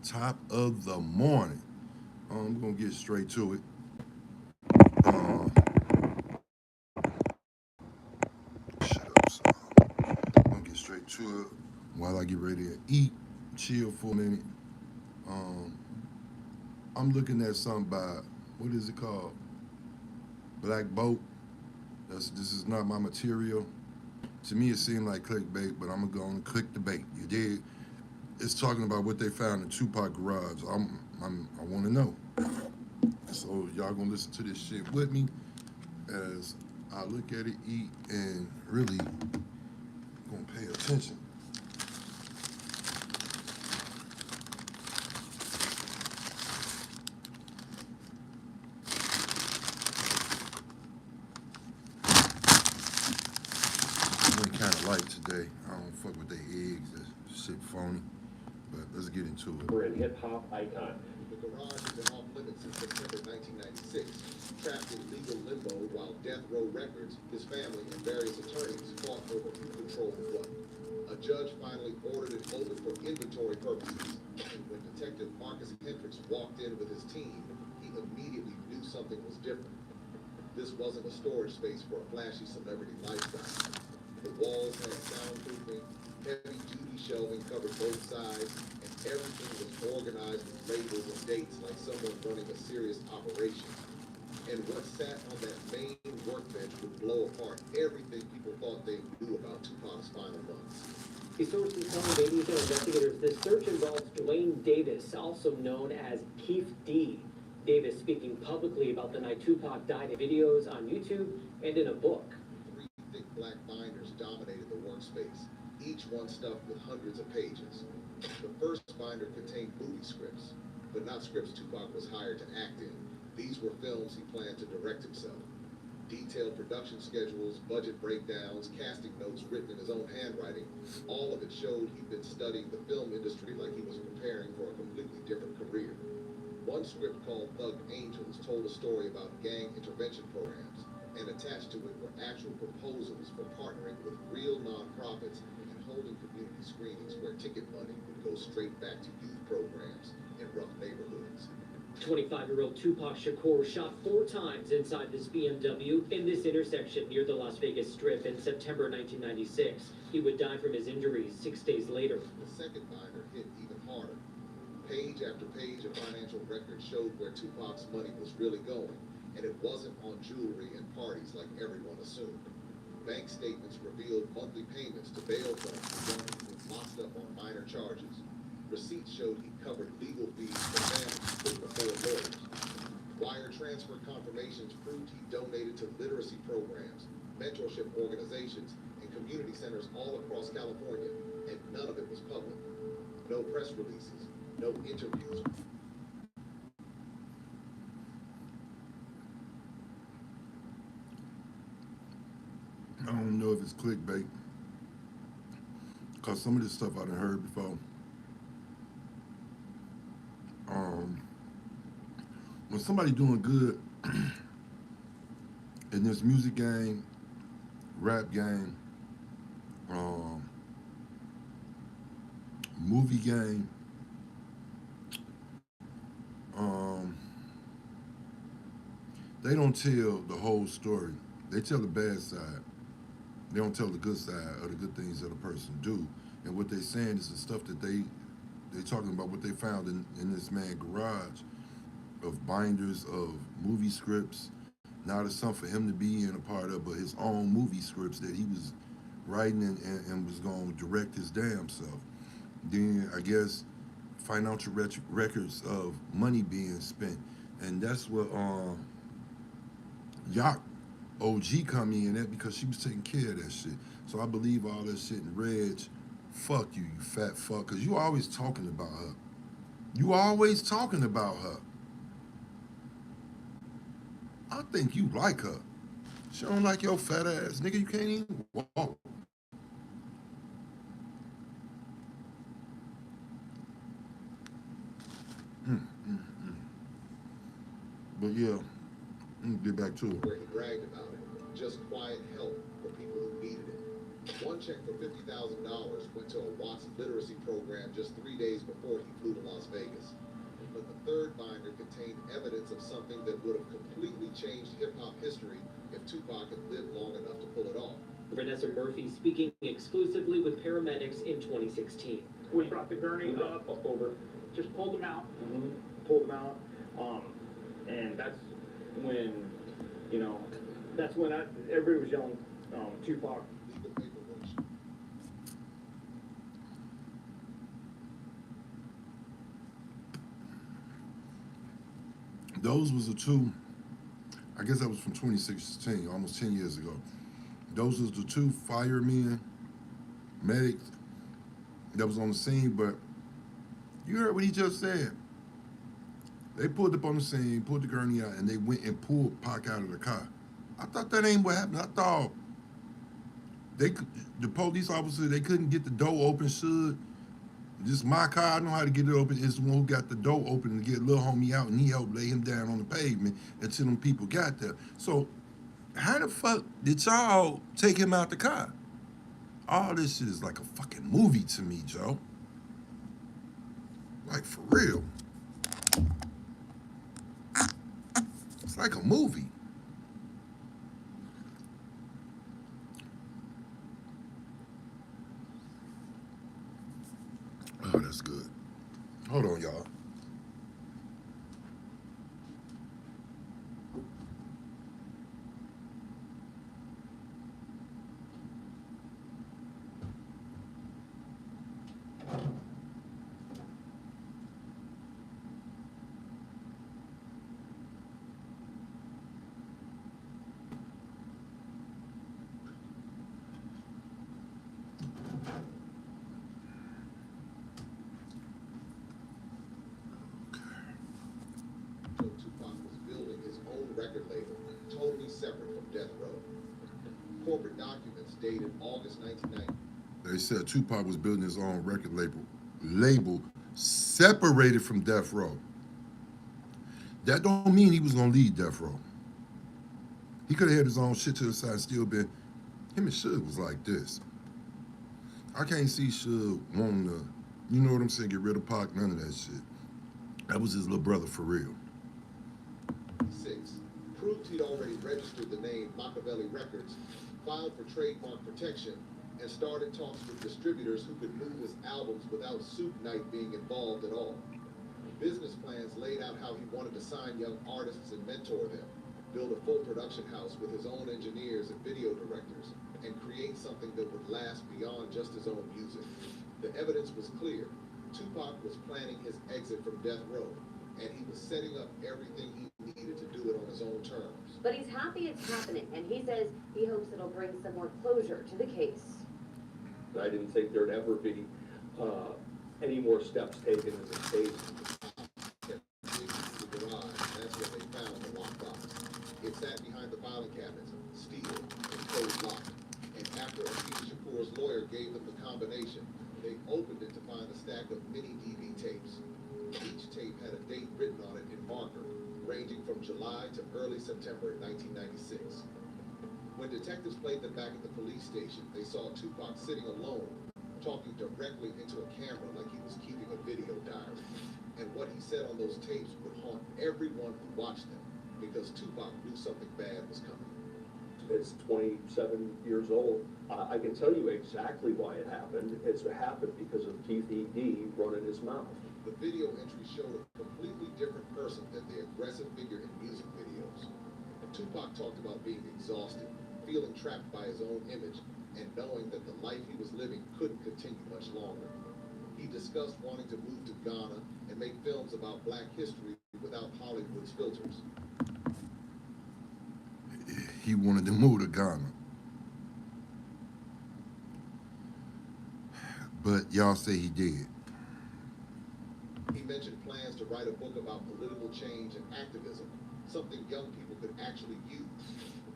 Top of the morning. I'm gonna get straight to it. Uh, Shut up, son. I'm gonna get straight to it while I get ready to eat, chill for a minute. Um, I'm looking at something by what is it called? Black Boat. This is not my material. To me, it seemed like clickbait, but I'm gonna go and click the bait. You did. It's talking about what they found in Tupac garage. I want to know. So y'all gonna listen to this shit with me as I look at it, eat, and really gonna pay attention. I'm kind of light today. I don't fuck with their eggs. That shit phony. But let's get into it. For a hip-hop icon. The garage has been off limits since September 1996. Trapped in legal limbo while Death Row Records, his family, and various attorneys fought over who controlled what. A judge finally ordered it open for inventory purposes. And when Detective Marcus Hendricks walked in with his team, he immediately knew something was different. This wasn't a storage space for a flashy celebrity lifestyle. The walls had soundproofing, heavy-duty shelving covered both sides, and everything was organized with labels and dates like someone running a serious operation. And what sat on that main workbench would blow apart everything people thought they knew about Tupac's final months. The sources tell ABC investigators this search involves Dwayne Davis, also known as Keith D. Davis speaking publicly about the night Tupac died in videos on YouTube and in a book. Three thick black binders dominated the workspace, each one stuffed with hundreds of pages. The first binder contained movie scripts, but not scripts Tupac was hired to act in. These were films he planned to direct himself. Detailed production schedules, budget breakdowns, casting notes written in his own handwriting, all of it showed he'd been studying the film industry like he was preparing for a completely different career. One script called Thug Angels told a story about gang intervention programs, and attached to it were actual proposals for partnering with real nonprofits and holding community screenings where ticket money would go straight back to youth programs in rough neighborhoods. 25-year-old Tupac Shakur shot 4 times inside this BMW in this intersection near the Las Vegas Strip in September 1996. He would die from his injuries 6 days later. The second binder hit even harder. Page after page of financial records showed where Tupac's money was really going, and it wasn't on jewelry and parties like everyone assumed. Bank statements revealed monthly payments to bail funds for young people locked up on minor charges. Receipts showed he covered legal fees for families put before lawyers. Wire transfer confirmations proved he donated to literacy programs, mentorship organizations, and community centers all across California, and none of it was public. No press releases, no interviews. I don't know if it's clickbait because some of this stuff I done heard before. When somebody doing good in this music game, rap game, um, movie game, um, they don't tell the whole story. They tell the bad side. They don't tell the good side or the good things that a person do. And what they're saying is the stuff that they talking about what they found in this man's garage of binders of movie scripts. Not as something for him to be in a part of, but his own movie scripts that he was writing and was going to direct his damn self. Then I guess financial records of money being spent, and that's what Yacht OG come in at because she was taking care of that shit. So I believe all that shit in Reg. Fuck you, you fat fuck, because you always talking about her. You always talking about her. I think you like her. She don't like your fat ass. Nigga, you can't even walk. But yeah, let me get back to it. Where he bragged about it. Just quiet help for people who needed it. One check for $50,000 went to a Watts literacy program just 3 days before he flew to Las Vegas. But the third binder contained evidence of something that would have completely changed hip-hop history if Tupac had lived long enough to pull it off. Vanessa Murphy speaking exclusively with paramedics in 2016. We brought the gurney up over, just pulled them out, and that's when, everybody was yelling, Tupac. Legal paperwork. Those was the two, I guess that was from 2016, almost 10 years ago. Those was the two firemen, medics that was on the scene, but you heard what he just said. They pulled up on the scene, pulled the gurney out, and they went and pulled Pac out of the car. I thought that ain't what happened. I thought the police officer, they couldn't get the door open, should. This is my car, I know how to get it open. It's the one who got the door open to get little homie out, and he helped lay him down on the pavement until them people got there. So how the fuck did y'all take him out the car? All this shit is like a fucking movie to me, Joe. Like, for real. It's like a movie. Oh, that's good. Hold on, y'all. So Tupac was building his own record label, totally separate from Death Row. Corporate documents dated August 1990. They said Tupac was building his own record label separated from Death Row. That don't mean he was gonna lead Death Row. He could have had his own shit to the side and still been, him and Suge was like this. I can't see Suge wanting to, you know what I'm saying, get rid of Pac, none of that shit. That was his little brother for real. 6. Proved he'd already registered the name Machiavelli Records, filed for trademark protection, and started talks with distributors who could move his albums without Suge Knight being involved at all. Business plans laid out how he wanted to sign young artists and mentor them, build a full production house with his own engineers and video directors, and create something that would last beyond just his own music. The evidence was clear. Tupac was planning his exit from Death Row, and he was setting up everything he needed to do it on his own terms. But he's happy it's happening, and he says he hopes it'll bring some more closure to the case. I didn't think there'd ever be any more steps taken in this case. The garage, that's where they found the lockbox. It sat behind the filing cabinets, steel and closed locked. And after Akeem Shakur's lawyer gave them the combination, they opened it to find a stack of mini DV tapes. Each tape had a date written on it in marker, ranging from July to early September 1996. When detectives played them back at the police station, they saw Tupac sitting alone, talking directly into a camera like he was keeping a video diary. And what he said on those tapes would haunt everyone who watched them, because Tupac knew something bad was coming. It's 27 years old. I can tell you exactly why it happened. It's happened because of Keith E.D. running his mouth. The video entry showed a completely different person than the aggressive figure in music videos. Tupac talked about being exhausted, feeling trapped by his own image, and knowing that the life he was living couldn't continue much longer. He discussed wanting to move to Ghana and make films about black history without Hollywood's filters. He wanted to move to Ghana. But y'all say he did. He mentioned plans to write a book about political change and activism, something young people could actually use.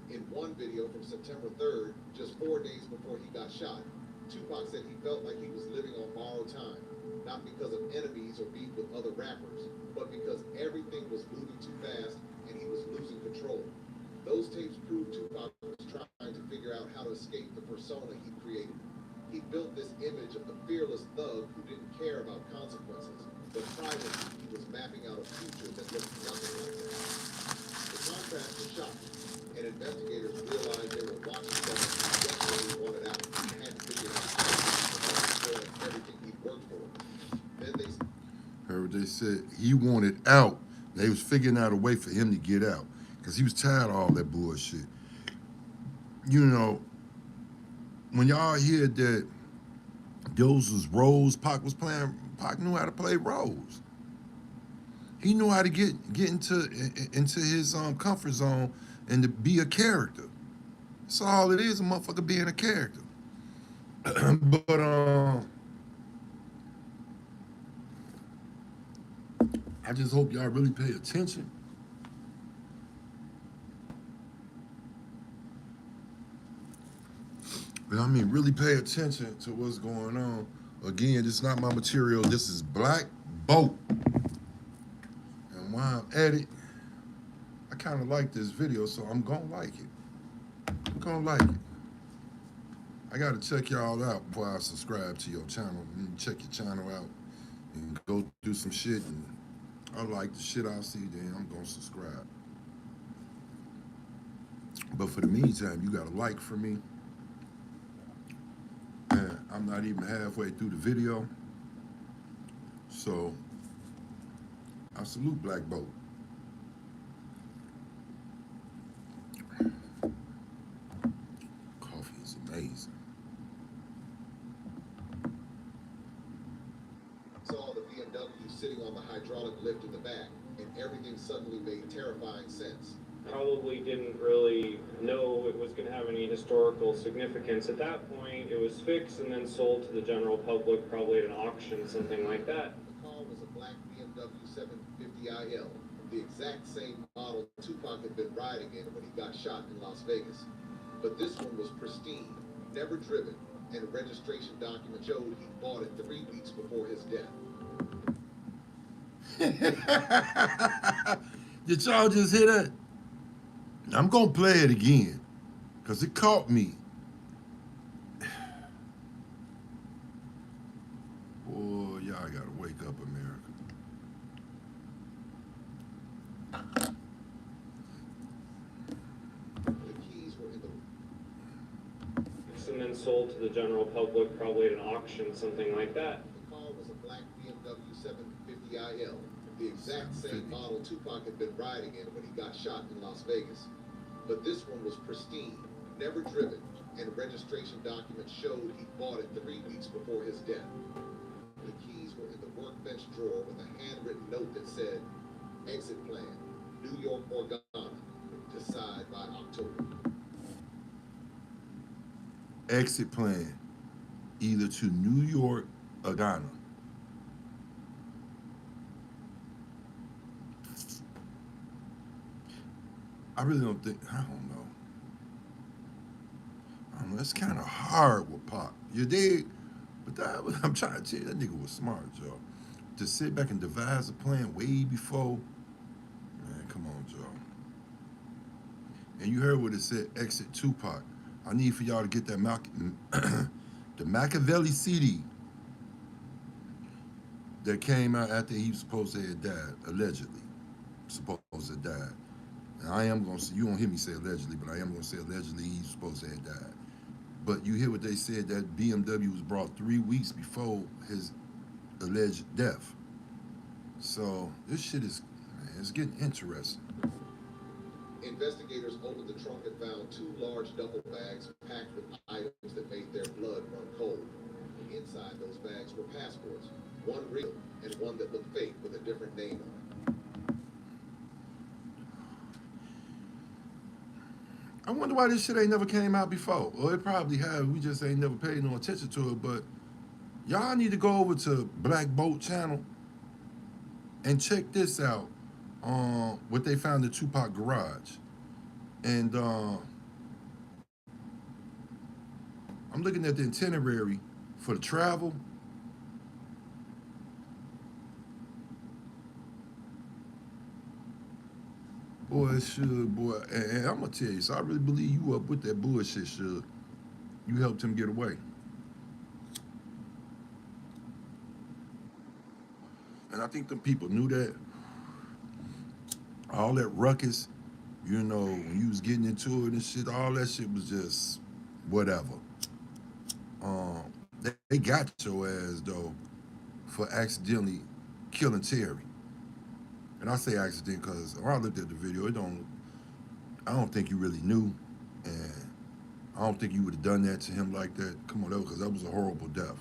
In one video from September 3rd, just 4 days before he got shot, Tupac said he felt like he was living on borrowed time, not because of enemies or beef with other rappers, but because everything was moving too fast and he was losing control. Those tapes proved Tupac was trying to figure out how to escape the persona he created. He built this image of the fearless thug who didn't care about consequences, but privately he was mapping out a future that looked nothing like that. The contrast was shocking, and investigators realized they were watching someone who desperately wanted out and hadn't figured out how to destroy everything he'd worked for. Then they Heard what they said? He wanted out. They was figuring out a way for him to get out because he was tired of all that bullshit. You know, when y'all hear that those was roles Pac was playing, Pac knew how to play roles. He knew how to get into his comfort zone and to be a character. That's all it is, a motherfucker being a character. But I just hope y'all really pay attention. But I mean, really pay attention to what's going on. Again, this is not my material. This is Black Boat. And while I'm at it, I kind of like this video, so I'm gonna like it. I'm gonna like it. I gotta check y'all out before I subscribe to your channel. You can check your channel out and go do some shit. And I like the shit I see, then I'm gonna subscribe. But for the meantime, you got a like for me. And I'm not even halfway through the video. So I salute Black Boat. Coffee is amazing. saw the BMW sitting on the hydraulic lift in the back, and everything suddenly made terrifying sense. Probably didn't really know it was going to have any historical significance. At that point, it was fixed and then sold to the general public, probably at an auction, something like that. The car was a black BMW 750IL, the exact same model Tupac had been riding in when he got shot in Las Vegas. But this one was pristine, never driven, and registration documents showed he bought it 3 weeks before his death. Did y'all just hear that? I'm gonna play it again because it caught me. Boy, y'all gotta wake up, America. The keys were in the And then sold to the general public, probably at an auction, something like that. The car was a black BMW 750IL, the exact same model Tupac had been riding in when he got shot in Las Vegas. But this one was pristine, never driven, and registration documents showed he bought it 3 weeks before his death. The keys were in the workbench drawer with a handwritten note that said, "Exit plan, New York or Ghana. Decide by October." Exit plan, either to New York or Ghana. I really don't think, I don't know. It's kind of hard with Pop. You dig? But I'm trying to tell you, that nigga was smart, Joe. To sit back and devise a plan way before, man, come on, Joe. And you heard what it said, exit Tupac. I need for y'all to get that the Machiavelli CD that came out after he was supposed to have died, allegedly. Supposed to have died. And I am going to say, you won't hear me say allegedly, but I am going to say allegedly he's supposed to have died. But you hear what they said, that BMW was brought 3 weeks before his alleged death. So this shit is, man, it's getting interesting. Investigators opened the trunk and found 2 large duffel bags packed with items that made their blood run cold. Inside those bags were passports, one real and one that looked fake with a different name on it. I wonder why this shit ain't never came out before. Or it probably have. We just ain't never paid no attention to it. But y'all need to go over to Black Boat channel and check this out. What they found in Tupac garage. And I'm looking at the itinerary for the travel. Boy, Suge, boy, and I'm gonna tell you, so I really believe you up with that bullshit, Suge. You helped him get away. And I think the people knew that. All that ruckus, you know, when you was getting into it and shit, all that shit was just whatever. They got your ass though for accidentally killing Terry. And I say accident because when I looked at the video, I don't think you really knew, and I don't think you would have done that to him like that. Come on, because that was a horrible death.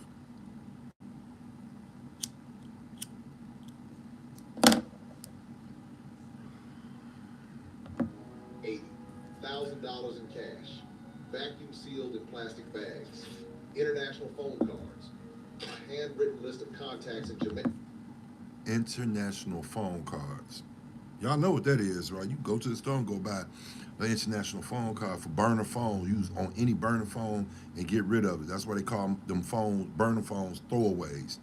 $80,000 in cash, vacuum sealed in plastic bags, international phone cards, a handwritten list of contacts in Jamaica. International phone cards. Y'all know what that is, right? You go to the store and go buy an international phone card for burner phone. Use on any burner phone and get rid of it. That's why they call them phones, burner phones, throwaways.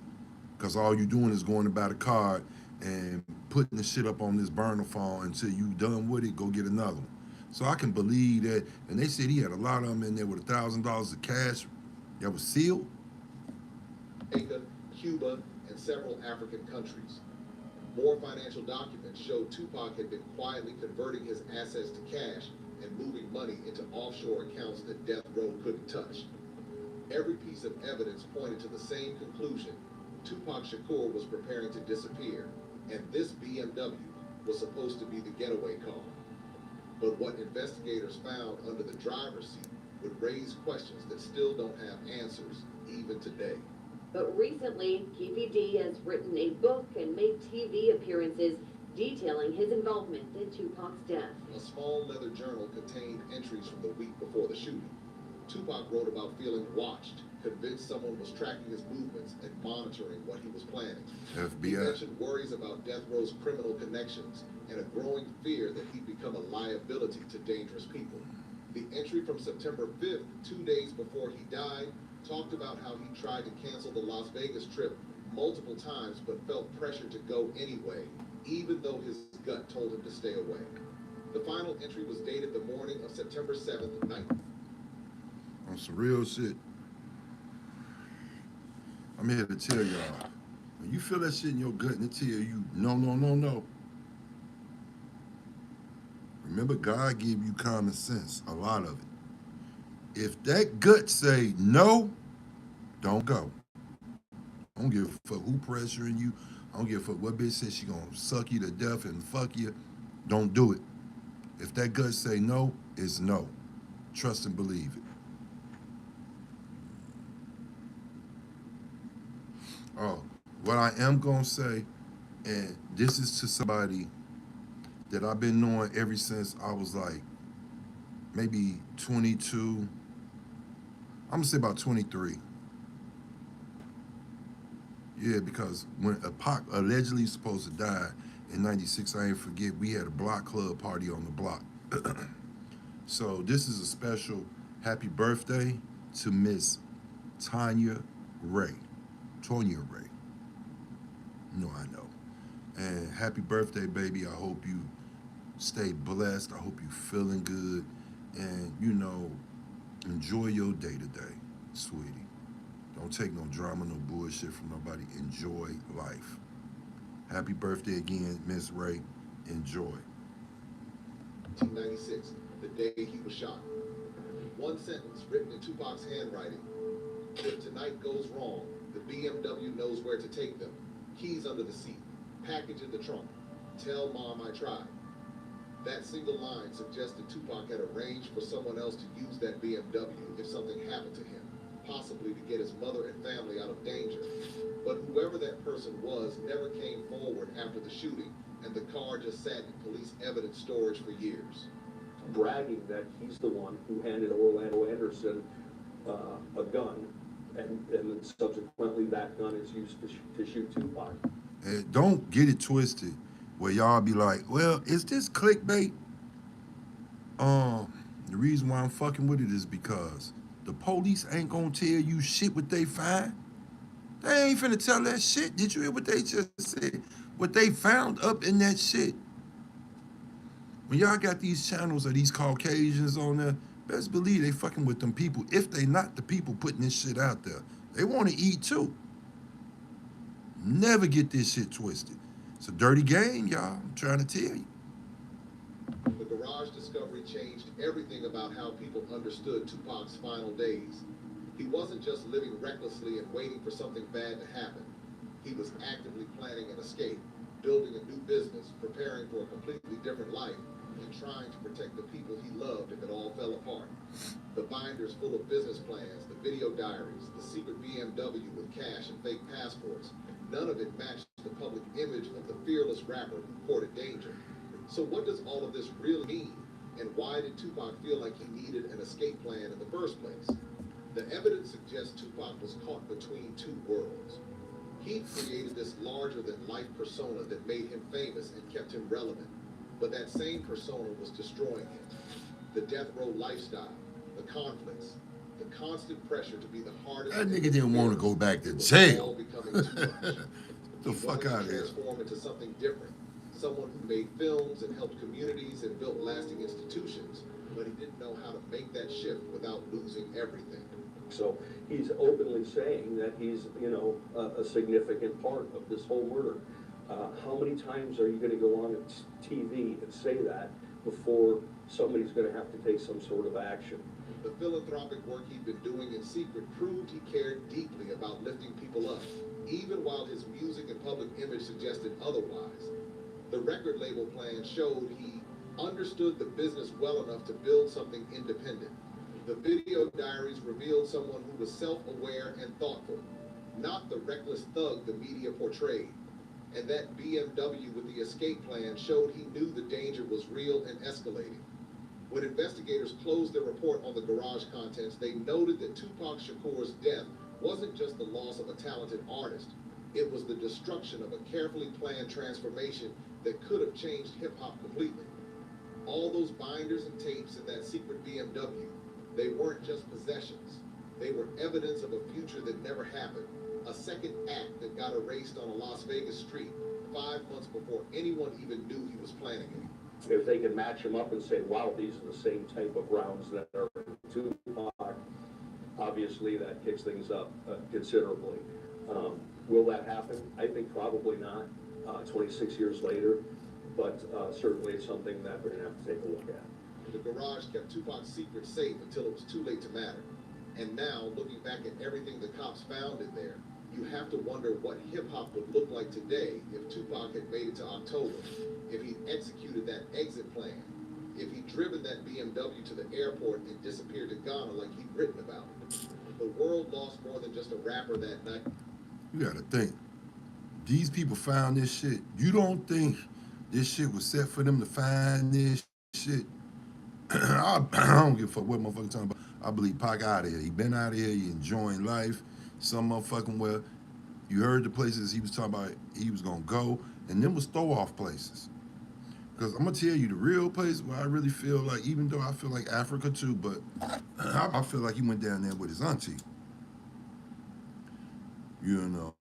Because all you doing is going to buy the card and putting the shit up on this burner phone until you done with it, go get another one. So I can believe that. And they said he had a lot of them in there with $1,000 of cash that was sealed. Cuba, and several African countries. More financial documents showed Tupac had been quietly converting his assets to cash and moving money into offshore accounts that Death Row couldn't touch. Every piece of evidence pointed to the same conclusion. Tupac Shakur was preparing to disappear, and this BMW was supposed to be the getaway car. But what investigators found under the driver's seat would raise questions that still don't have answers, even today. But recently, Keefy D has written a book and made TV appearances detailing his involvement in Tupac's death. A small leather journal contained entries from the week before the shooting. Tupac wrote about feeling watched, convinced someone was tracking his movements and monitoring what he was planning. FBI. He mentioned worries about Death Row's criminal connections and a growing fear that he'd become a liability to dangerous people. The entry from September 5th, 2 days before he died, talked about how he tried to cancel the Las Vegas trip multiple times but felt pressure to go anyway, even though his gut told him to stay away. The final entry was dated the morning of September 7th, night. On some real shit. I'm here to tell y'all, when you feel that shit in your gut and it tell you, no, no, no, no. Remember, God gave you common sense, a lot of it. If that gut say no, don't go. I don't give a fuck who pressuring you. I don't give a fuck what bitch says she gonna suck you to death and fuck you. Don't do it. If that gut say no, it's no. Trust and believe it. Oh, what I am gonna say, and this is to somebody that I've been knowing ever since I was like maybe 22. I'm gonna say about 23. Yeah, because when Pac allegedly supposed to die in 96, I ain't forget, we had a block club party on the block. So this is a special happy birthday to Miss Tonya Ray. Tonya Ray. No, I know. And happy birthday, baby. I hope you stay blessed. I hope you feeling good. And, you know, enjoy your day today, sweetie. Don't take no drama, no bullshit from nobody. Enjoy life. Happy birthday again, Miss Ray. Enjoy. 1996, the day he was shot. One sentence written in Tupac's handwriting. If tonight goes wrong, the BMW knows where to take them. Keys under the seat. Package in the trunk. Tell mom I tried. That single line suggested Tupac had arranged for someone else to use that BMW if something happened to him, possibly to get his mother and family out of danger. But whoever that person was never came forward after the shooting, and the car just sat in police evidence storage for years. Bragging that he's the one who handed Orlando Anderson a gun, and then subsequently that gun is used to shoot Tupac. And don't get it twisted where y'all be like, well, is this clickbait? The reason why I'm fucking with it is because the police ain't gonna tell you shit what they find. They ain't finna tell that shit. Did you hear what they just said? What they found up in that shit. When y'all got these channels of these Caucasians on there, best believe they fucking with them people. If they not the people putting this shit out there, they want to eat too. Never get this shit twisted. It's a dirty game, y'all. I'm trying to tell you. The garage discovery changed everything about how people understood Tupac's final days. He wasn't just living recklessly and waiting for something bad to happen. He was actively planning an escape, building a new business, preparing for a completely different life, and trying to protect the people he loved if it all fell apart. The binders full of business plans, the video diaries, the secret BMW with cash and fake passports, none of it matched the public image of the fearless rapper who courted danger. So what does all of this really mean? And why did Tupac feel like he needed an escape plan in the first place? The evidence suggests Tupac was caught between two worlds. He created this larger-than-life persona that made him famous and kept him relevant. But that same persona was destroying him. The death row lifestyle, the conflicts, the constant pressure to be the hardest. That nigga didn't want to go back to jail. Becoming too much. The fuck out of here. Transform into something different. Someone who made films and helped communities and built lasting institutions, but he didn't know how to make that shift without losing everything. So he's openly saying that he's, a significant part of this whole murder. How many times are you going to go on TV and say that before somebody's going to have to take some sort of action? The philanthropic work he'd been doing in secret proved he cared deeply about lifting people up, even while his music and public image suggested otherwise. The record label plan showed he understood the business well enough to build something independent. The video diaries revealed someone who was self-aware and thoughtful, not the reckless thug the media portrayed. And that BMW with the escape plan showed he knew the danger was real and escalating. When investigators closed their report on the garage contents, they noted that Tupac Shakur's death wasn't just the loss of a talented artist. It was the destruction of a carefully planned transformation that could have changed hip-hop completely. All those binders and tapes in that secret BMW, they weren't just possessions. They were evidence of a future that never happened, a second act that got erased on a Las Vegas street 5 months before anyone even knew he was planning it. If they can match them up and say, wow, these are the same type of rounds that are Tupac, obviously that kicks things up considerably. Will that happen? I think probably not, 26 years later, but certainly it's something that we're going to have to take a look at. The garage kept Tupac's secret safe until it was too late to matter. And now, looking back at everything the cops found in there, you have to wonder what hip-hop would look like today if Tupac had made it to October, if he'd executed that exit plan, if he'd driven that BMW to the airport and disappeared to Ghana like he'd written about. The world lost more than just a rapper that night. You gotta think. These people found this shit. You don't think this shit was set for them to find this shit? I don't give a fuck what motherfucker talking about. I believe Pac out of here. He been out of here. He enjoying life. Some motherfucking well. You heard the places he was talking about he was gonna go, and them was throw-off places. Because I'm gonna tell you the real place where I really feel like, even though I feel like Africa too, but I feel like he went down there with his auntie. You know.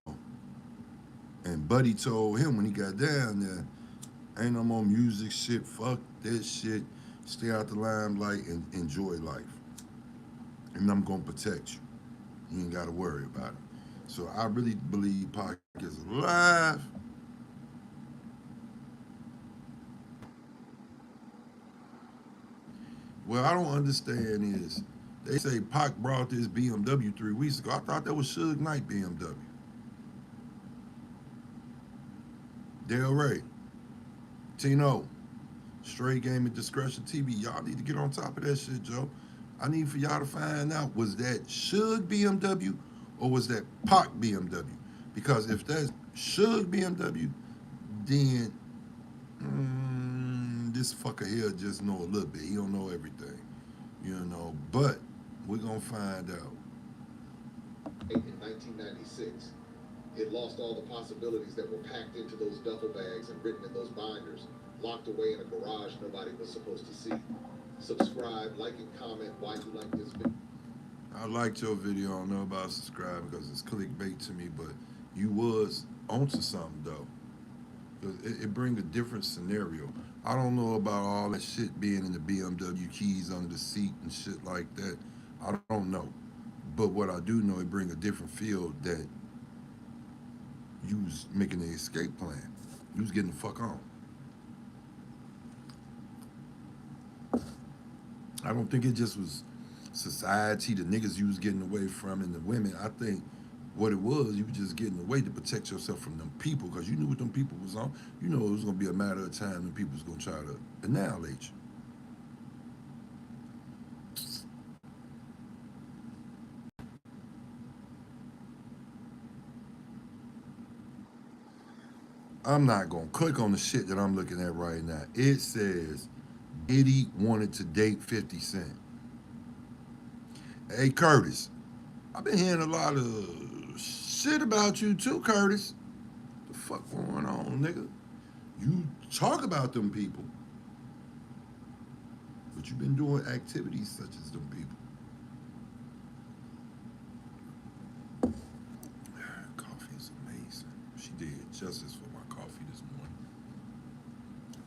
And Buddy told him when he got down there, ain't no more music shit, fuck that shit. Stay out the limelight and enjoy life. And I'm gonna protect you. You ain't gotta worry about it. So I really believe Pac is alive. What I don't understand is, they say Pac brought this BMW 3 weeks ago. I thought that was Suge Knight BMW. Del Rey, Tino, Straight Game and Discretion TV. Y'all need to get on top of that shit, Joe. I need for y'all to find out, was that Suge BMW or was that Pac BMW? Because if that's Suge BMW, then this fucker here just know a little bit. He don't know everything, you know. But we're gonna find out. In 1996, it lost all the possibilities that were packed into those duffel bags and written in those binders, locked away in a garage nobody was supposed to see. Subscribe, like, and comment why you like this video. I liked your video. I don't know about subscribing because it's clickbait to me, but you was onto something though. because it brings a different scenario. I don't know about all that shit being in the BMW keys under the seat and shit like that. I don't know. But what I do know, it brings a different feel that you was making an escape plan. You was getting the fuck on. I don't think it just was society, the niggas you was getting away from, and the women. I think what it was, you were just getting away to protect yourself from them people, because you knew what them people was on. You know it was gonna be a matter of time when people was gonna try to annihilate you. I'm not gonna click on the shit that I'm looking at right now. It says Diddy wanted to date 50 Cent. Hey Curtis, I've been hearing a lot of shit about you too, Curtis. The fuck going on, nigga? You talk about them people, but you've been doing activities such as them people. Coffee is amazing. She did justice for my coffee this morning.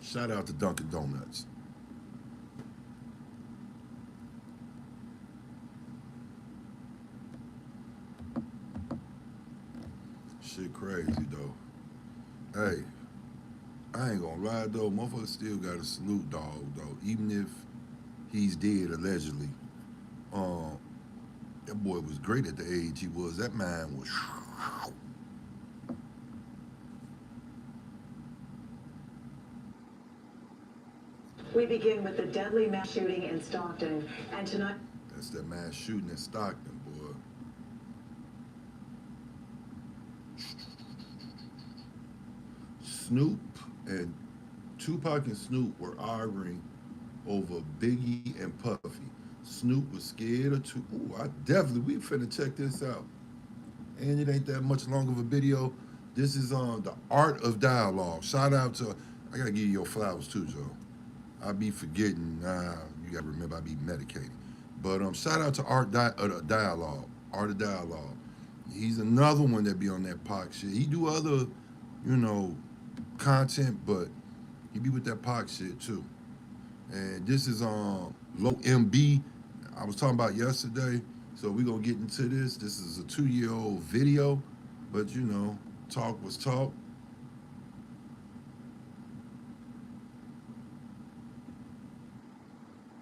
Shout out to Dunkin' Donuts. Shit crazy though. Hey, I ain't gonna lie though, motherfucker still got a salute dog though, even if he's dead allegedly. Um, that boy was great at the age he was. That man was. We begin with the deadly mass shooting in Stockton, and tonight. That's that mass shooting in Stockton, boy. Snoop and Tupac and Snoop were arguing over Biggie and Puffy. Snoop was scared of Tupac. Ooh, we finna check this out. And it ain't that much long of a video. This is on the Art of Dialogue. Shout out to, I gotta give you your flowers too, Joe. I be forgetting, you gotta remember I be medicated. But shout out to Dialogue, Art of Dialogue. He's another one that be on that Pac shit. He do other, content, but he be with that Pac shit too. And this is on Low MB. I was talking about yesterday, so we gonna get into this. This is a 2-year-old video, but talk was talk.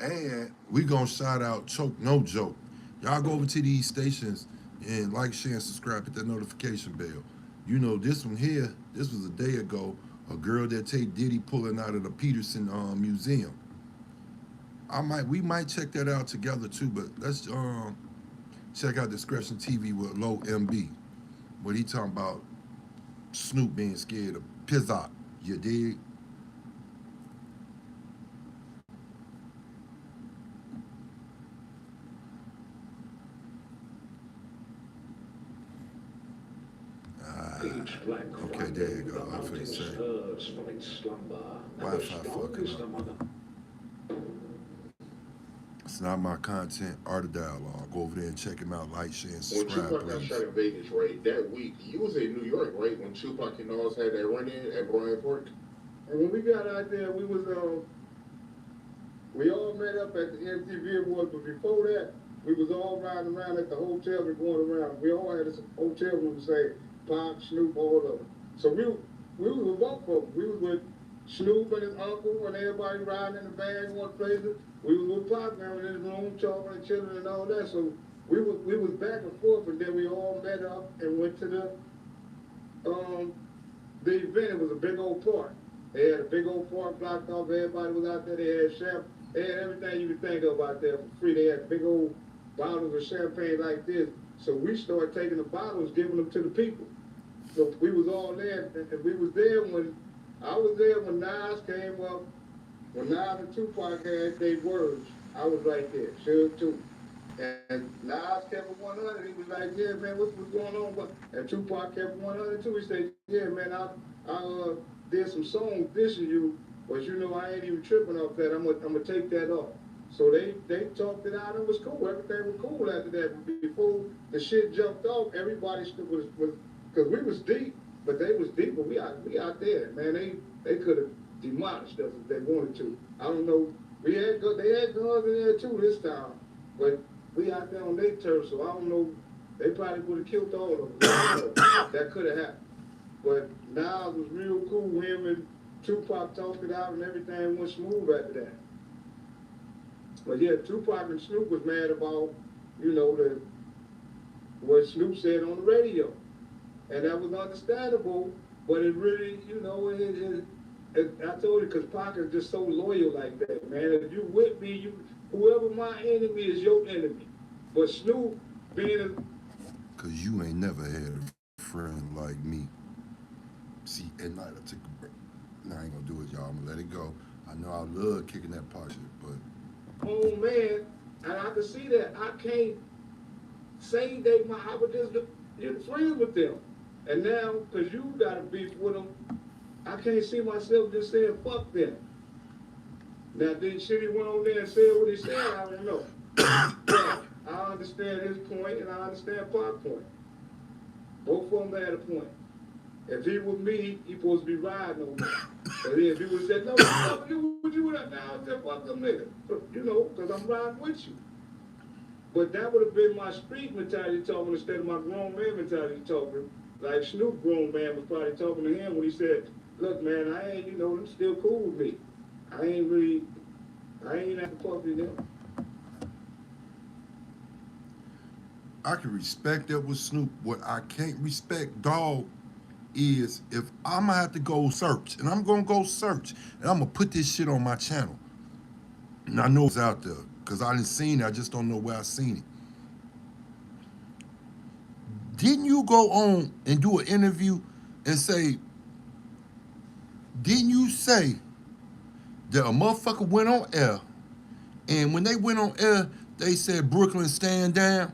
And we gonna shout out Choke No Joke. Y'all go over to these stations and like, share, and subscribe, hit that notification bell. This one here, this was a day ago, a girl that take Diddy pulling out of the Peterson Museum. We might check that out together too, but let's check out Discretion TV with Low MB. What he talking about Snoop being scared of Pizzot. You dig? Okay, there you go. I'm finna say. Wi-Fi fucking up. It's not my content, Art of Dialogue. Go over there and check him out. Like, share, and subscribe, when Tupac got shot in Vegas, right, that week, you was in New York, right, when Tupac and Nas had that run-in at Bryant Park? And when we got out there, we all met up at the MTV Awards, but before that, we was all riding around at the hotel and going around. We all had a hotel room, say, Pac, Snoop, all of them. So we was with both of them. We was with Snoop and his uncle and everybody riding in the van going places. We was with Pac now in his room talking and chilling and all that. So we was back and forth, and then we all met up and went to the event. It was a big old park. They had a big old park blocked off. Everybody was out there. They had everything you could think of out there for free. They had big old bottles of champagne like this. So we started taking the bottles, giving them to the people. So we was all there, and we was there when I was there when Nas came up. When Nas and Tupac had their words, I was right there, sure too. And Nas kept it 100. He was like, "Yeah, man, what's going on?" And Tupac kept 100 too. He said, "Yeah, man, I did some songs dissing you, but I ain't even tripping off that. I'm gonna take that off." So they talked it out. It was cool. Everything was cool after that. Before the shit jumped off, everybody was because we was deep. But they was deeper. We out there, man. They could have demolished us if they wanted to. I don't know. They had guns in there too this time, but we out there on their turf, so I don't know. They probably would have killed all of them. That could have happened. But now it was real cool. Him and Tupac talked it out, and everything went smooth after that. But yeah, Tupac and Snoop was mad about, you know, what Snoop said on the radio. And that was understandable, but it really, you know, I told you, because Pac is just so loyal like that, man. If you with me, whoever my enemy is your enemy. But Snoop being a... Because you ain't never had a friend like me. See, at night I took a break. Nah, I ain't gonna do it, y'all. I'm gonna let it go. I know I love kicking that pot shit, but... Oh, man, and I can see that. I can't say I was just friends with them. And now, because you got a beef with them, I can't see myself just saying, fuck them. Now, did shit he went on there and said what he said? I don't know. But I understand his point, and I understand Pac's point. Both of them had a point. If he was me, he supposed to be riding on me. But then if he would have said, no, fuck you, what you would have now? I said, fuck them niggas. You know, because I'm riding with you. But that would have been my street mentality talking instead of my grown man mentality talking. Like Snoop grown man was probably talking to him when he said, look, man, I ain't, you know, them still cool with me. I ain't at the puppy them. I can respect that with Snoop. What I can't respect, dog, is if I'm gonna have to go search, and I'm gonna go search, and I'm gonna put this shit on my channel. And I know it's out there, because I didn't seen it, I just don't know where I seen it. Didn't you go on and do an interview and say, didn't you say that a motherfucker went on air, and when they went on air, they said, Brooklyn, stand down?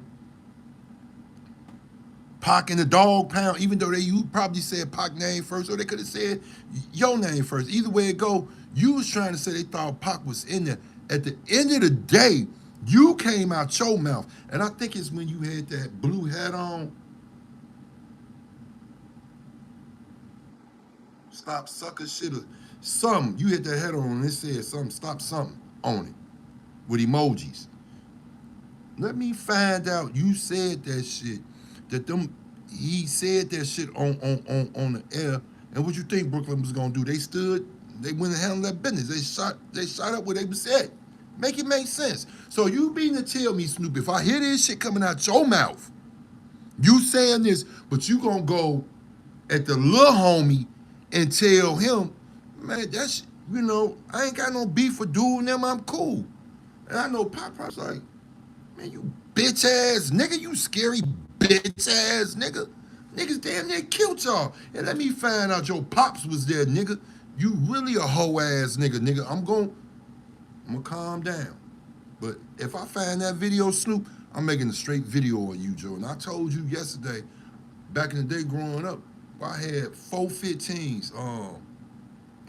Pac in the dog pound, even though you probably said Pac name first, or they could have said your name first. Either way it go, you was trying to say they thought Pac was in there. At the end of the day, you came out your mouth. And I think it's when you had that blue hat on. Stop sucker shit or something. You had that hat on and it said something, stop something on it with emojis. Let me find out you said that shit. He said that shit on the air. And what you think Brooklyn was gonna do? They stood, they went and handled their business. They shot up what they said. Make it make sense. So you mean to tell me, Snoop, if I hear this shit coming out your mouth, you saying this, but you gonna go at the little homie and tell him, man, that's, you know, I ain't got no beef for doing them, I'm cool. And I know Pop's like, man, you bitch ass nigga, you scary bitch ass nigga. Niggas damn near killed y'all. And let me find out your pops was there, nigga. You really a hoe ass nigga. I'm gonna calm down. But if I find that video, Snoop, I'm making a straight video on you, Joe. And I told you yesterday, back in the day growing up, I had 4 15s.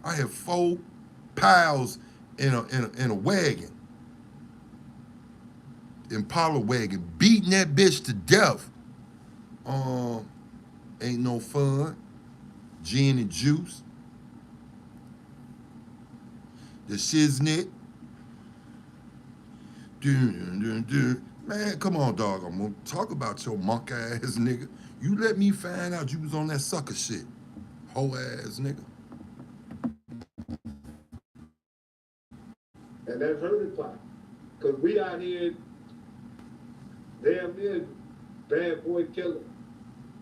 I had 4 piles in a wagon. Impala wagon, beating that bitch to death. Ain't no fun. Gin and juice. The shiznit. Man, come on, dog. I'm gonna talk about your monk ass nigga. You let me find out you was on that sucker shit. Hoe ass nigga. And that hurted Pac. Because we out here damn near bad boy killer.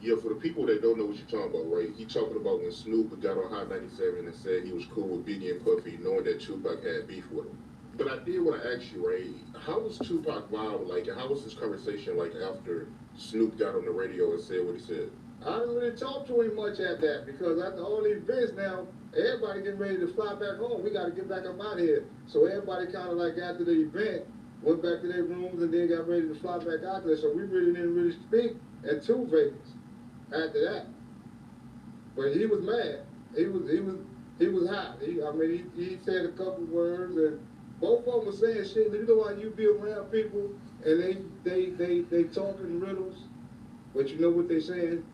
Yeah, for the people that don't know what you're talking about, right? He talking about when Snoop got on Hot 97 and said he was cool with Biggie and Puffy, knowing that Tupac had beef with him. But I did want to ask you, right? How was Tupac vibe like, and how was this conversation like after Snoop got on the radio and said what he said? I didn't really talk to him much at that because after all these events now, everybody getting ready to fly back home. We got to get back up out here. So everybody kind of like after the event, went back to their rooms and then got ready to fly back out there. So we really didn't really speak until Vegas after that. But he was mad. He was hot. He said a couple words and both of them were saying shit. You know how you be around people and they talking riddles, but you know what they saying?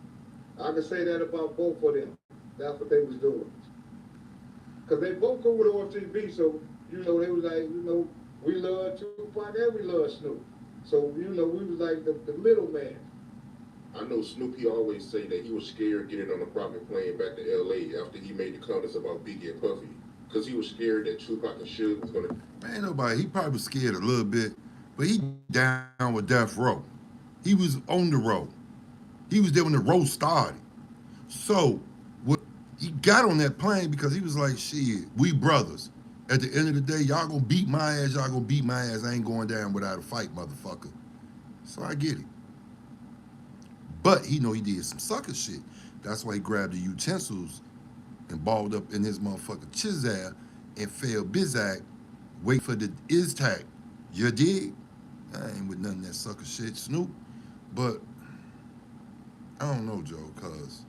I can say that about both of them. That's what they was doing. Cause they both go with OTB, so they was like, we love Tupac and we love Snoop. So we was like the middleman. I know Snoopy always say that he was scared getting on a private plane back to LA after he made the comments about Biggie and Puffy. Because he was scared that Tupac and Suge was gonna... Man, nobody, he probably was scared a little bit, but he down with Death Row. He was on the road. He was there when the road started. So, he got on that plane because he was like, shit, we brothers. At the end of the day, y'all gonna beat my ass, y'all gonna beat my ass. I ain't going down without a fight, motherfucker. So I get it. But he know he did some sucker shit. That's why he grabbed the utensils and balled up in his motherfucking chizal and fell bizak, wait for the is-tag. You dig? I ain't with none of that sucker shit, Snoop. But I don't know, Joe, cause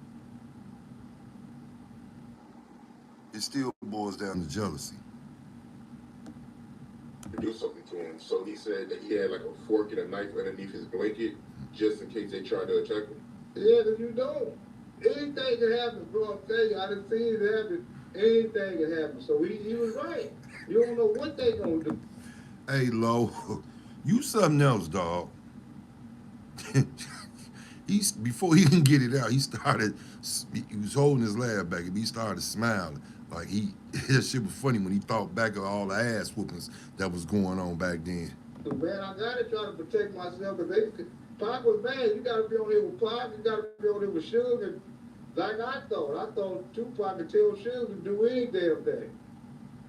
it still boils down to jealousy. To do something to him. So he said that he had like a fork and a knife underneath his blanket just in case they tried to attack him. Yeah, cause you know, anything can happen, bro. I'm telling you, I done seen it happen. Anything can happen. So he was right. You don't know what they gonna do. Hey, Lo, you something else, dog. Before he can get it out, he was holding his laugh back and he started smiling. Like that shit was funny when he thought back of all the ass whoopings that was going on back then. Man, I gotta try to protect myself because Pac was bad. You gotta be on here with Pac, you gotta be on here with Suge. And like I thought Tupac could tell Suge to do any damn thing.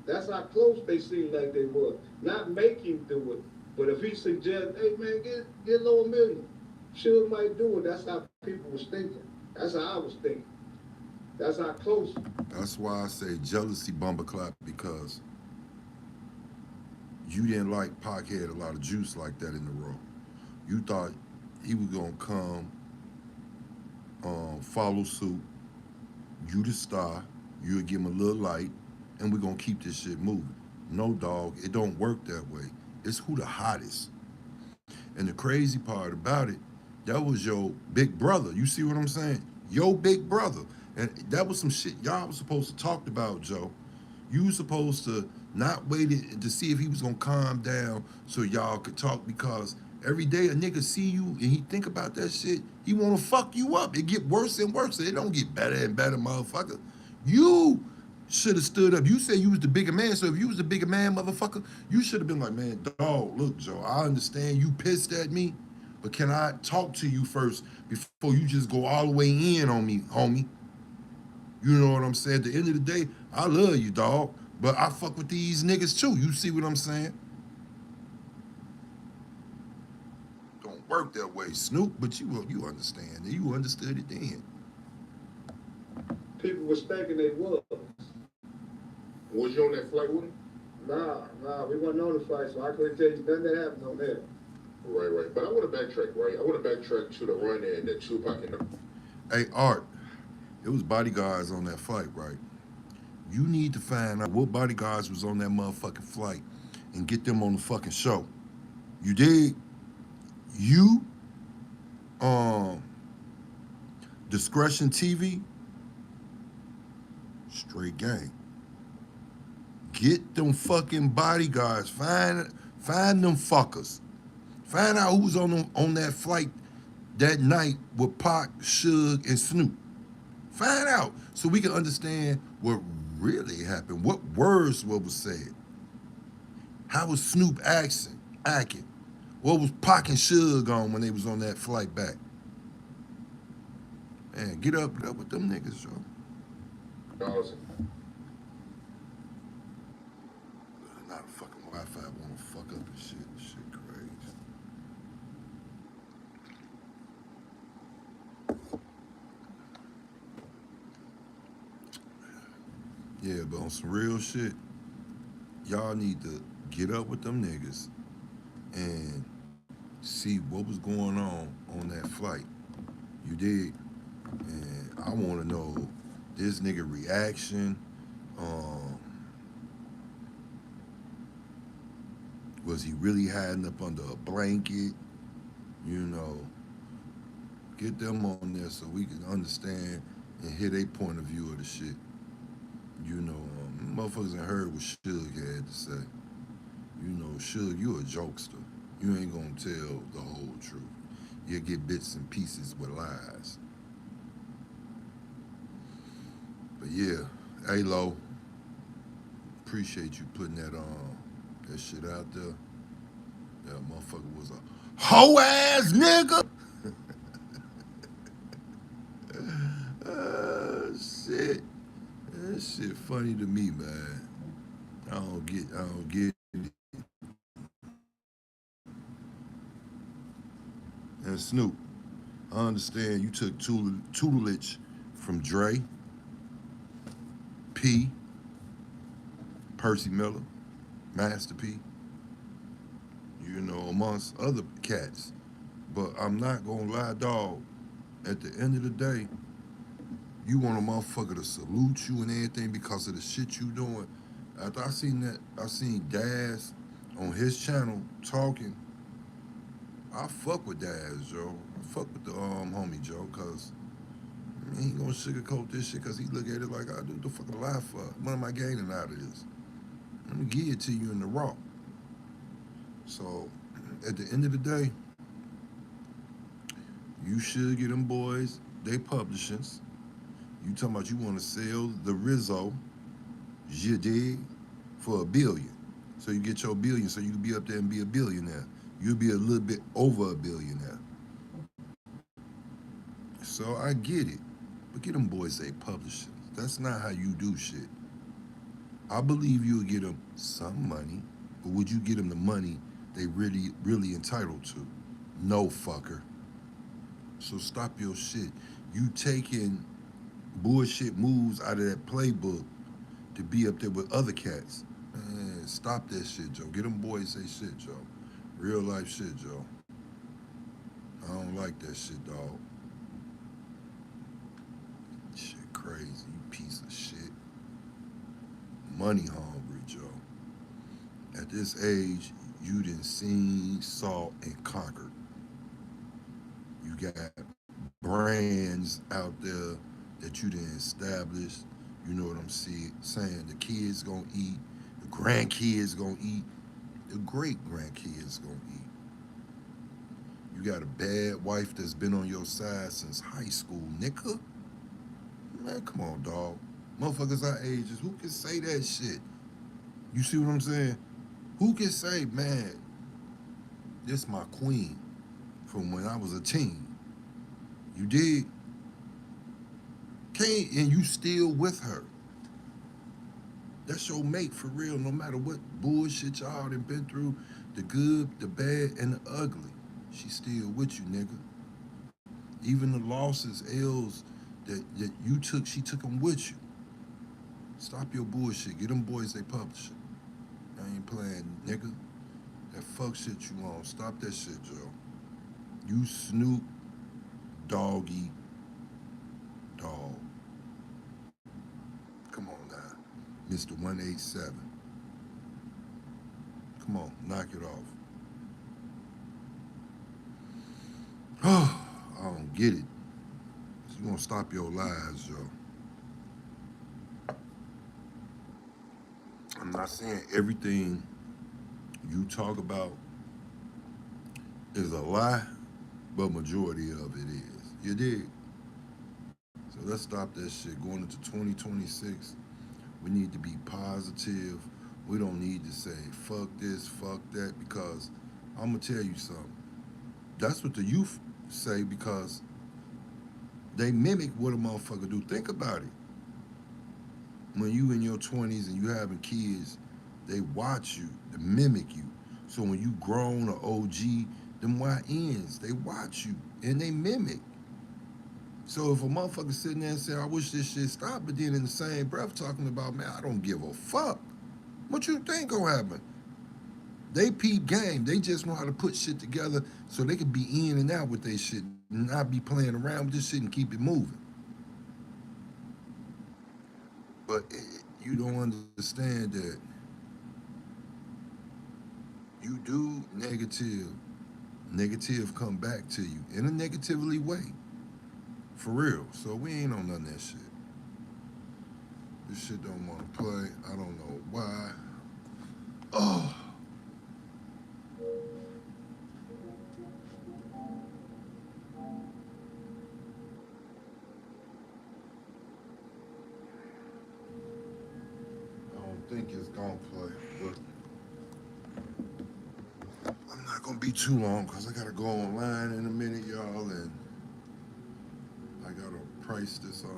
That's how close they seemed like they were. Not make him do it, but if he suggests, hey man, get a little million, Suge might do it. That's how people was thinking. That's how I was thinking. That's how close. That's why I say jealousy bumper clap, because you didn't like Pac had a lot of juice like that in the row. You thought he was gonna come, follow suit, you the star, you would give him a little light, and we're gonna keep this shit moving. No, dog, it don't work that way. It's who the hottest. And the crazy part about it, that was your big brother. You see what I'm saying? Your big brother. And that was some shit y'all was supposed to talk about, Joe. You was supposed to not wait to see if he was gonna calm down so y'all could talk, because every day a nigga see you and he think about that shit, he wanna fuck you up. It get worse and worse. It don't get better and better, motherfucker. You should have stood up. You said you was the bigger man, so if you was the bigger man, motherfucker, you should have been like, man, dog, look, Joe, I understand you pissed at me, but can I talk to you first before you just go all the way in on me, homie? You know what I'm saying? At the end of the day, I love you, dog, but I fuck with these niggas too. You see what I'm saying? Don't work that way, Snoop, but you understand. You understood it then. People was thinking they was. Was you on that flight with him? Nah, we wasn't on the flight, so I couldn't tell you nothing that happened on there. Right. But I want to backtrack, right? I want to backtrack to the run-in that Tupac and Hey, Art, it was bodyguards on that flight, right? You need to find out what bodyguards was on that motherfucking flight and get them on the fucking show. You dig? You, Discretion TV, straight gang. Get them fucking bodyguards. Find them fuckers. Find out who's on that flight that night with Pac, Suge, and Snoop. Find out so we can understand what really happened. What words was said. How was Snoop acting? What was Pac and Suge on when they was on that flight back? Man, get up with them niggas, Joe. Dawson. Not a fucking Wi-Fi wanna fuck up and shit. Shit crazy. Yeah, but on some real shit, y'all need to get up with them niggas and see what was going on that flight. You dig? And I want to know this nigga reaction. Was he really hiding up under a blanket? You know, Get them on there so we can understand and hear their point of view of the shit. You know, motherfuckers ain't heard what Suge had to say. You know, Suge, you a jokester. You ain't gonna tell the whole truth. You get bits and pieces with lies. But yeah, Lo, appreciate you putting that shit out there. That motherfucker was a hoe ass nigga. Shit. That shit funny to me, man. I don't get it. And Snoop, I understand you took tutelage from Dre, P, Percy Miller, Master P, you know, amongst other cats. But I'm not gonna lie, dog. At the end of the day, you want a motherfucker to salute you and everything because of the shit you doing. After I seen Daz on his channel talking. I fuck with Daz, Joe. I fuck with the homie Joe, cause he ain't gonna sugarcoat this shit, cause he look at it like I do. The fucking lie for. What am I gaining out of this? Let me give it to you in the raw. So at the end of the day, you should get them boys they publishings. You talking about you want to sell the Rizzo, you dig, for $1 billion. So you get your billion, so you can be up there and be a billionaire. You'll be a little bit over a billionaire. So I get it, but get them boys they publishings. That's not how you do shit. I believe you'll get them some money, but would you get them the money they really entitled to? No, fucker. So stop your shit. You taking bullshit moves out of that playbook to be up there with other cats. Man, stop that shit, Joe. Get them boys say shit, Joe. Real life shit, Joe. I don't like that shit, dog. Shit crazy, you piece of shit. Money hungry, Joe. At this age, you done seen, saw, and conquered. You got brands out there that you done established. You know what I'm saying? The kids gonna eat, the grandkids gonna eat, the great grandkids gonna eat. You got a bad wife that's been on your side since high school, nigga. Man, come on, dog. Motherfuckers our ages, who can say that shit? You see what I'm saying? Who can say, man, this my queen from when I was a teen? You dig? Can't, and you still with her. That's your mate for real, no matter what bullshit y'all done been through, the good, the bad, and the ugly. She's still with you, nigga. Even the losses, L's that you took, she took them with you. Stop your bullshit. Get them boys they publish it. I ain't playing, nigga. That fuck shit you on. Stop that shit, Joe. You Snoop Doggy Dog. Come on now. Mr. 187. Come on, knock it off. Oh, I don't get it. You gonna stop your lies, Joe. I'm not saying everything you talk about is a lie, but majority of it is. You dig? So let's stop that shit. Going into 2026, we need to be positive. We don't need to say, fuck this, fuck that, because I'm gonna tell you something. That's what the youth say because they mimic what a motherfucker do. Think about it. When you in your 20s and you having kids, they watch you, they mimic you. So when you grown or OG, them YNs, they watch you and they mimic. So if a motherfucker sitting there and say, I wish this shit stopped, but then in the same breath talking about, man, I don't give a fuck. What you think gonna happen? They peep game. They just know how to put shit together so they can be in and out with their shit and not be playing around with this shit and keep it moving. But you don't understand that you do negative come back to you in a negatively way. For real. So we ain't on none of that shit. This shit don't want to play. I don't know why. Oh. I don't think it's gonna play, but I'm not gonna be too long because I gotta go online in a minute, y'all, and I gotta price this. I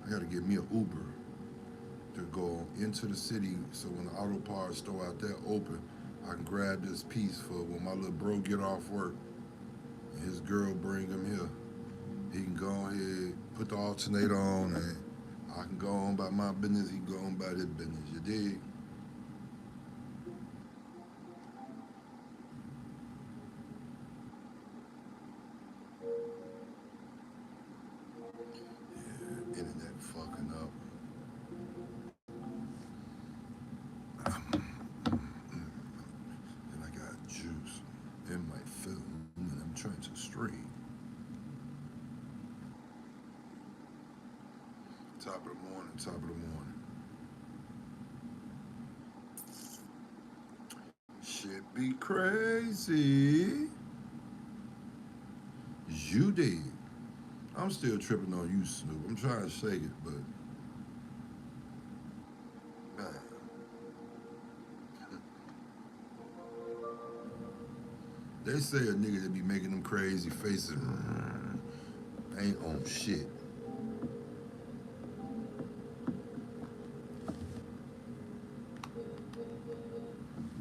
gotta get me an Uber to go into the city, so when the auto parts store out there open, I can grab this piece for when my little bro get off work and his girl bring him here. He can go ahead, put the alternator on, and I can go on about my business. He can go on about his business. You dig? Yeah, internet fucking up. And I got juice in my phone, and I'm trying to stream. Top of the morning, top of the morning. Shit be crazy. You did. I'm still tripping on you, Snoop. I'm trying to shake it, but man. They say a nigga that be making them crazy faces ain't on shit.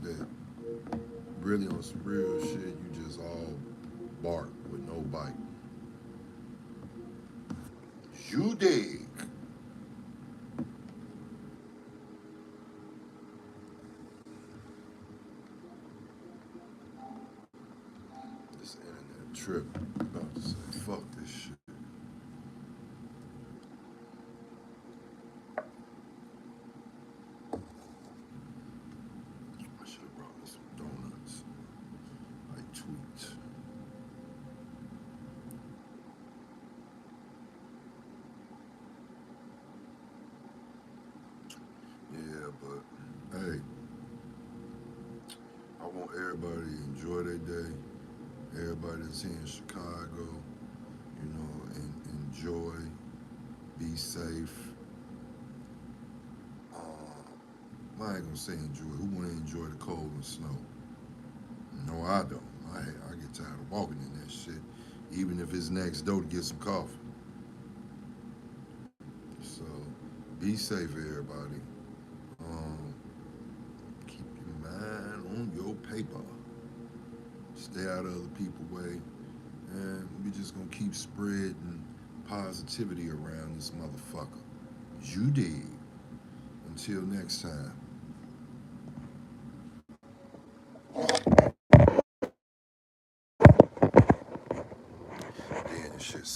That really on some real shit, you just all bark with no bite. You dig. This internet trip about to say, fuck this shit. I should have brought me some donuts. Like tweets. Yeah, but hey, I want everybody to enjoy their day. Everybody that's here in Chicago, you know, and enjoy, be safe. I ain't gonna say enjoy. Who wanna enjoy the cold and snow? No, I don't. I get tired of walking in that shit, even if it's next door to get some coffee. So, be safe, everybody. Keep your mind on your paper. Stay out of other people's way. And we just gonna keep spreading positivity around this motherfucker. You dig. Until next time. Damn, this shit